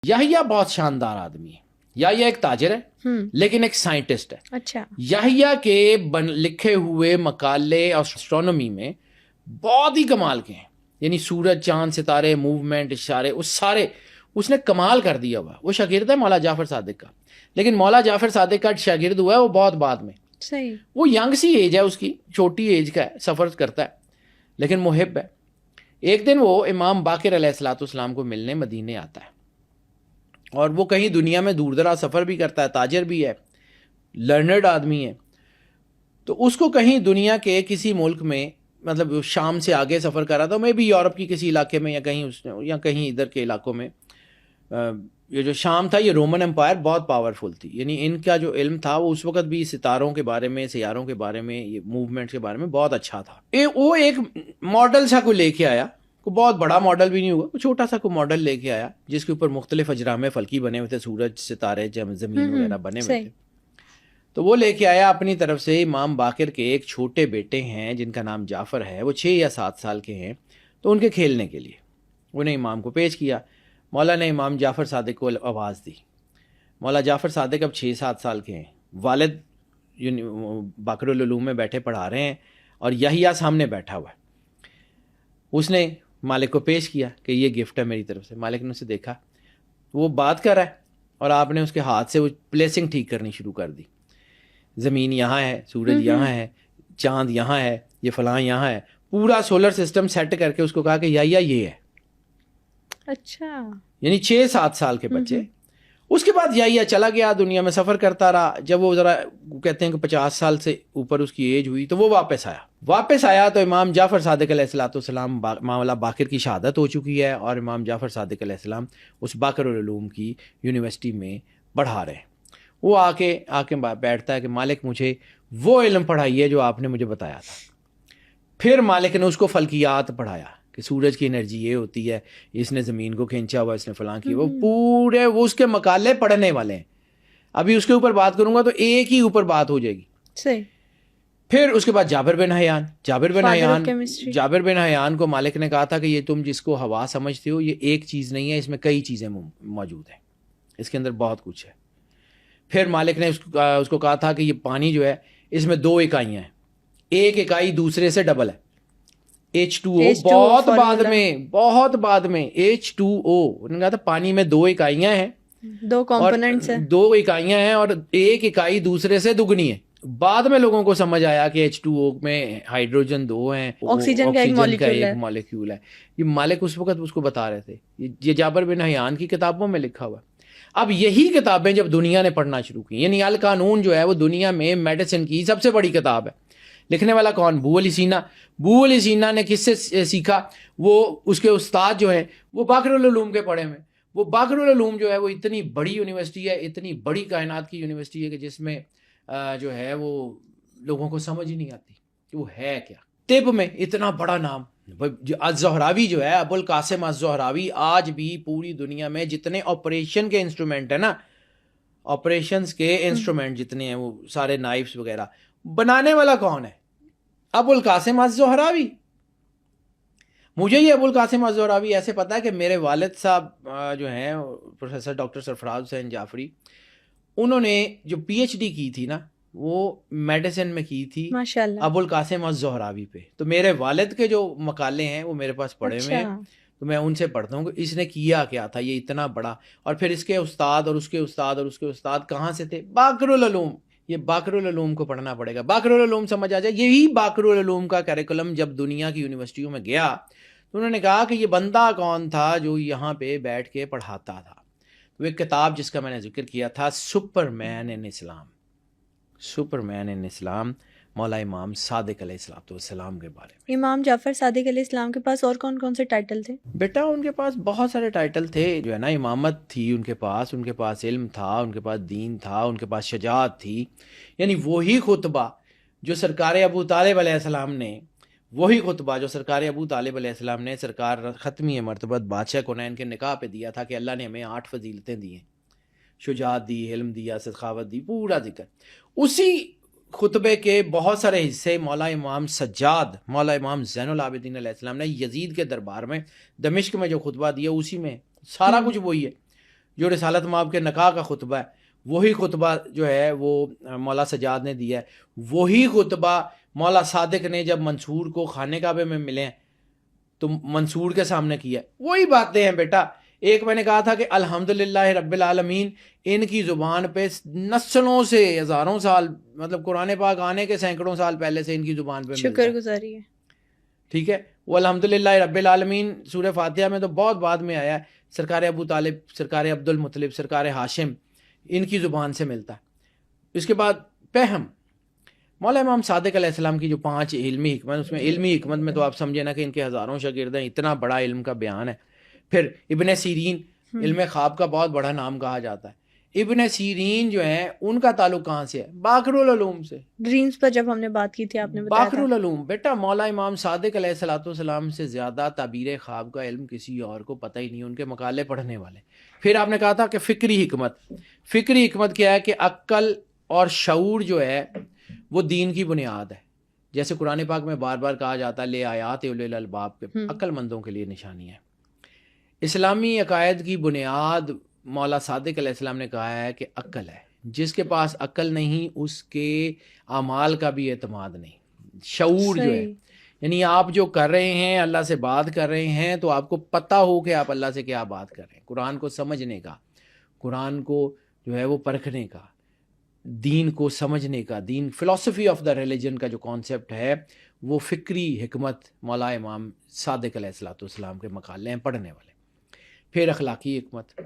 یحییٰ بہت شاندار آدمی ہے. یحییٰ ایک تاجر ہے لیکن ایک سائنٹسٹ ہے. اچھا. یحییٰ کے لکھے ہوئے مقالے اسٹرونومی میں بہت ہی کمال کے ہیں. یعنی سورج چاند ستارے موومنٹ اشارے اس نے کمال کر دیا ہوا. وہ شاگرد ہے مولا جعفر صادق کا, لیکن مولا جعفر صادق کا شاگرد ہوا ہے وہ بہت بعد میں. صحیح. وہ ینگ سی ایج ہے اس کی, چھوٹی ایج کا ہے, سفر کرتا ہے لیکن محب ہے. ایک دن وہ امام باقر علیہ الصلوۃ والسلام کو ملنے مدینے آتا ہے, اور وہ کہیں دنیا میں دور دراز سفر بھی کرتا ہے, تاجر بھی ہے, لرنرڈ آدمی ہے. تو اس کو کہیں دنیا کے کسی ملک میں, مطلب شام سے آگے سفر کر رہا تھا, میں بھی یورپ کی کسی علاقے میں یا کہیں ادھر کے علاقوں میں. یہ جو شام تھا یہ رومن امپائر بہت پاورفل تھی. یعنی ان کا جو علم تھا وہ اس وقت بھی ستاروں کے بارے میں, سیاروں کے بارے میں, یہ موومنٹس کے بارے میں بہت اچھا تھا. وہ ایک ماڈل سا کو لے کے آیا, کوئی بہت بڑا ماڈل بھی نہیں ہوگا, کوئی چھوٹا سا کوئی ماڈل لے کے آیا جس کے اوپر مختلف اجرام فلکی بنے ہوئے تھے, سورج ستارے زمین وغیرہ بنے ہوئے تھے. تو وہ لے کے آیا اپنی طرف سے. امام باقر کے ایک چھوٹے بیٹے ہیں جن کا نام جعفر ہے, وہ 6 یا 7 سال کے ہیں. تو ان کے کھیلنے کے لیے انہیں امام کو پیش کیا. مولا نے امام جعفر صادق کو آواز دی. مولا جعفر صادق اب 6-7 سال کے ہیں, والد باقر العلوم میں بیٹھے پڑھا رہے ہیں اور یحییٰ سامنے بیٹھا ہوا ہے. اس نے مالک کو پیش کیا کہ یہ گفٹ ہے میری طرف سے. مالک نے اسے دیکھا, وہ بات کر رہا ہے اور آپ نے اس کے ہاتھ سے وہ پلیسنگ ٹھیک کرنی شروع کر دی. زمین یہاں ہے, سورج یہاں ہے, چاند یہاں ہے, یہ فلاں یہاں ہے, پورا سولر سسٹم سیٹ کر کے اس کو کہا کہ یحییٰ یہ ہے. اچھا. یعنی 6-7 سال کے بچے. اس کے بعد یحییٰ چلا گیا, دنیا میں سفر کرتا رہا. جب وہ ذرا کہتے ہیں کہ 50 سال سے اوپر اس کی ایج ہوئی تو وہ واپس آیا تو امام جعفر صادق علیہ الصلوۃ والسلام, مولا باقر کی شہادت ہو چکی ہے, اور امام جعفر صادق علیہ السلام اس باقر العلوم کی یونیورسٹی میں پڑھا رہے ہیں. وہ آ کے بیٹھتا ہے کہ مالک مجھے وہ علم پڑھائیے جو آپ نے مجھے بتایا تھا. پھر مالک نے اس کو فلکیات پڑھایا کہ سورج کی انرجی یہ ہوتی ہے, اس نے زمین کو کھینچا ہوا, اس نے فلاں کی. وہ پورے وہ اس کے مقالے پڑھنے والے ہیں. ابھی اس کے اوپر بات کروں گا تو ایک ہی اوپر بات ہو جائے گی. صحیح. پھر اس کے بعد جابر بن حیان کو مالک نے کہا تھا کہ یہ تم جس کو ہوا سمجھتے ہو یہ ایک چیز نہیں ہے, اس میں کئی چیزیں موجود ہیں, اس کے اندر بہت کچھ ہے. پھر مالک نے اس کو کہا تھا کہ یہ پانی جو ہے اس میں 2 اکائیاں ہیں, ایک اکائی دوسرے سے ڈبل ہے. H2O بہت بعد میں H2O. انہوں نے کہا تھا پانی میں 2 اکائیاں ہیں, 2 کمپوننٹس ہیں, 2 اکائیاں ہیں اور ایک اکائی دوسرے سے دگنی ہے. بعد میں لوگوں کو سمجھ آیا کہ H2O میں ہائیڈروجن 2 ہیں, آکسیجن کا ایک مالیکیول ہے. یہ مالک اس وقت اس کو بتا رہے تھے. یہ جابر بن حیان کی کتابوں میں لکھا ہوا. اب یہی کتابیں جب دنیا نے پڑھنا شروع کی, یعنی القانون جو ہے وہ دنیا میں میڈیسن کی سب سے بڑی کتاب ہے. لکھنے والا کون؟ ابو علی سینا نے کس سے سیکھا؟ وہ اس کے استاد جو ہیں وہ باقر العلوم کے پڑھے ہوئے. وہ باقر العلوم جو ہے وہ اتنی بڑی یونیورسٹی ہے, اتنی بڑی کائنات کی یونیورسٹی ہے کہ جس میں جو ہے وہ لوگوں کو سمجھ ہی نہیں آتی کہ وہ ہے کیا. طب میں اتنا بڑا نام, الزہراوی جو ہے, ابو القاسم الزہراوی, آج بھی پوری دنیا میں جتنے آپریشن کے انسٹرومنٹ ہیں نا, آپریشنز کے انسٹرومنٹ جتنے ہیں, وہ سارے نائفز وغیرہ بنانے والا کون ہے؟ ابو القاسم الزہراوی. مجھے یہ ابو القاسم الزہراوی ایسے پتا ہے کہ میرے والد صاحب جو ہیں پروفیسر ڈاکٹر سرفراز حسین جعفری, انہوں نے جو PhD کی تھی نا وہ میڈیسن میں کی تھی ماشاءاللہ ابو القاسم الزہراوی پہ. تو میرے والد کے جو مقالے ہیں وہ میرے پاس پڑھے ہوئے ہیں, تو میں ان سے پڑھتا ہوں کہ اس نے کیا کیا تھا یہ اتنا بڑا. اور پھر اس کے استاد اور اس کے استاد اور اس کے استاد کہاں سے تھے؟ باقر العلوم. یہ باقر العلوم کو پڑھنا پڑے گا. باقر العلوم سمجھ آ جائے. یہی باقر العلوم کا کریکولم جب دنیا کی یونیورسٹیوں میں گیا تو انہوں نے کہا کہ یہ بندہ کون تھا جو یہاں پہ بیٹھ کے پڑھاتا تھا. تو ایک کتاب جس کا میں نے ذکر کیا تھا, سپر مین ان اسلام, مولا امام صادق علیہ السلام کے بارے میں. امام جعفر صادق علیہ السلام کے پاس اور کون کون سے ٹائٹل تھے؟ بیٹا ان کے پاس بہت سارے ٹائٹل تھے جو ہے نا. امامت تھی ان کے پاس علم تھا, ان کے پاس دین تھا, ان کے پاس شجاعت تھی. یعنی وہی خطبہ جو سرکار ابو طالب علیہ السلام نے سرکار ختمی مرتبت بادشاہ کونین کے نکاح پہ دیا تھا کہ اللہ نے ہمیں 8 فضیلتیں دی ہیں, شجاعت دی, علم دیا, سخاوت دی, پورا ذکر. اسی خطبے کے بہت سارے حصے مولا امام سجاد, مولا امام زین العابدین علیہ السلام نے یزید کے دربار میں دمشق میں جو خطبہ دیا اسی میں سارا کچھ وہی ہے. جو رسالت مآب کے نکاح کا خطبہ ہے وہی خطبہ جو ہے وہ مولا سجاد نے دیا ہے, وہی خطبہ مولا صادق نے جب منصور کو خانے کعبے میں ملے ہیں تو منصور کے سامنے کیا ہے. وہی باتیں ہیں بیٹا. ایک میں نے کہا تھا کہ الحمدللہ رب العالمین, ان کی زبان پہ نسلوں سے ہزاروں سال, مطلب قرآن پاک آنے کے سینکڑوں سال پہلے سے ان کی زبان پہ شکر گزاری ہے. ٹھیک ہے, وہ الحمدللہ رب العالمین سورہ فاتحہ میں تو بہت بعد میں آیا ہے. سرکار ابو طالب, سرکار عبد المطلب, سرکار ہاشم, ان کی زبان سے ملتا ہے. اس کے بعد پہم, مولا امام صادق علیہ السلام کی جو 5 علمی حکمت, اس میں علمی حکمت میں تو آپ سمجھے نا کہ ان کے ہزاروں شاگرد ہیں, اتنا بڑا علم کا بیان ہے. پھر ابن سیرین, علم خواب کا بہت بڑا نام کہا جاتا ہے. ابن سیرین جو ہیں ان کا تعلق کہاں سے ہے؟ باقر العلوم سے. ڈریمز پر جب ہم نے بات کی تھی آپ نے بتایا باقر العلوم. بیٹا مولا امام صادق علیہ السلام سے زیادہ تعبیر خواب کا علم کسی اور کو پتہ ہی نہیں, ان کے مقالے پڑھنے والے. پھر آپ نے کہا تھا کہ فکری حکمت. فکری حکمت کیا ہے کہ عقل اور شعور جو ہے وہ دین کی بنیاد ہے. جیسے قرآن پاک میں بار بار کہا جاتا ہے لے آیات اولی الالباب کے, عقل مندوں کے لیے نشانی ہے. اسلامی عقائد کی بنیاد مولا صادق علیہ السلام نے کہا ہے کہ عقل ہے. جس کے پاس عقل نہیں اس کے اعمال کا بھی اعتماد نہیں. شعور جو ہے, یعنی آپ جو کر رہے ہیں, اللہ سے بات کر رہے ہیں, تو آپ کو پتہ ہو کہ آپ اللہ سے کیا بات کر رہے ہیں. قرآن کو سمجھنے کا, قرآن کو جو ہے وہ پرکھنے کا, دین کو سمجھنے کا, دین فلسفی آف دا ریلیجن کا جو کانسیپٹ ہے وہ فکری حکمت مولا امام صادق علیہ السلام کے مقالے ہیں پڑھنے والے. پھر اخلاقی حکمت.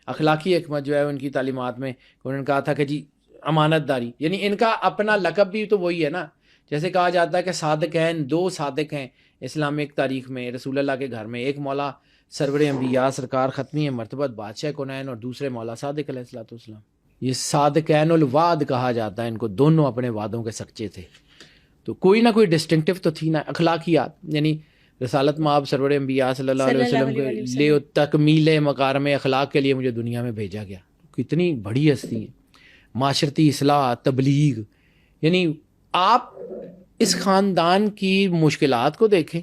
اخلاقی حکمت جو ہے ان کی تعلیمات میں انہوں نے کہا تھا کہ جی امانت داری, یعنی ان کا اپنا لقب بھی تو وہی ہے نا. جیسے کہا جاتا ہے کہ صادقین, 2 صادق ہیں اسلامک تاریخ میں رسول اللہ کے گھر میں, ایک مولا سرور انبیاء سرکار ختمی مرتبت بادشاہ کونین, اور دوسرے مولا صادق علیہ السلام. یہ صادقین الوعد کہا جاتا ہے ان کو, دونوں اپنے وعدوں کے سچے تھے. تو کوئی نہ کوئی ڈسٹنکٹیو تو تھی نا. اخلاقیات یعنی رسالت مآب سرور انبیاء صلی اللہ علیہ وسلم کے لیے تکمیل مکارم اخلاق کے لیے مجھے دنیا میں بھیجا گیا. کتنی بڑی ہستی ہے. معاشرتی اصلاح, تبلیغ, یعنی آپ اس خاندان کی مشکلات کو دیکھیں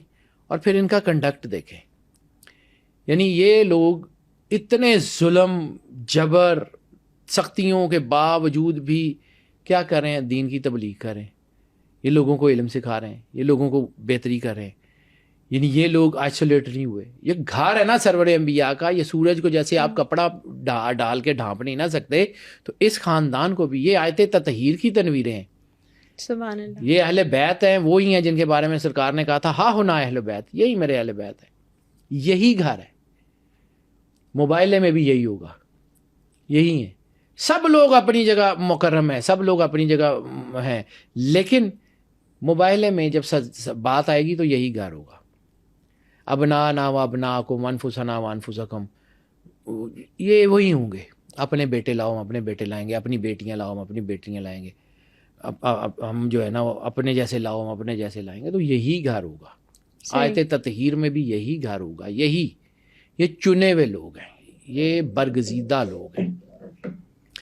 اور پھر ان کا کنڈکٹ دیکھیں. یعنی یہ لوگ اتنے ظلم, جبر, سختیوں کے باوجود بھی کیا کر رہے ہیں؟ دین کی تبلیغ کر رہے ہیں. یہ لوگوں کو علم سکھا رہے ہیں, یہ لوگوں کو بہتری کر رہے ہیں. یعنی یہ لوگ آئسولیٹ نہیں ہوئے. یہ گھر ہے نا سرور انبیاء کا. یہ سورج کو جیسے آپ کپڑا ڈال کے ڈھانپ نہیں نہ سکتے, تو اس خاندان کو بھی یہ آیت تطہیر کی تنویریں ہیں. سبحان اللہ. یہ اہل بیت ہیں, وہی ہیں جن کے بارے میں سرکار نے کہا تھا ہاں ہونا اہل بیت, یہی میرے اہل بیت ہے, یہی گھر ہے. موبائل میں بھی یہی ہوگا, یہی ہیں. سب لوگ اپنی جگہ مکرم ہیں, سب لوگ اپنی جگہ ہیں, لیکن موبائل میں جب بات آئے گی تو یہی گھر ہوگا. ابنانا و ابناکم انفسنا و انفسکم, یہ وہی ہوں گے. اپنے بیٹے لاؤ ہم اپنے بیٹے لائیں گے, اپنی بیٹیاں لاؤ ہم اپنی بیٹیاں لائیں گے, ہم جو ہے نا اپنے جیسے لاؤ ہم اپنے جیسے لائیں گے. تو یہی گھر ہوگا. آیت تطہیر میں بھی یہی گھر ہوگا. یہی یہ چنے ہوئے لوگ ہیں, یہ برگزیدہ لوگ ہیں.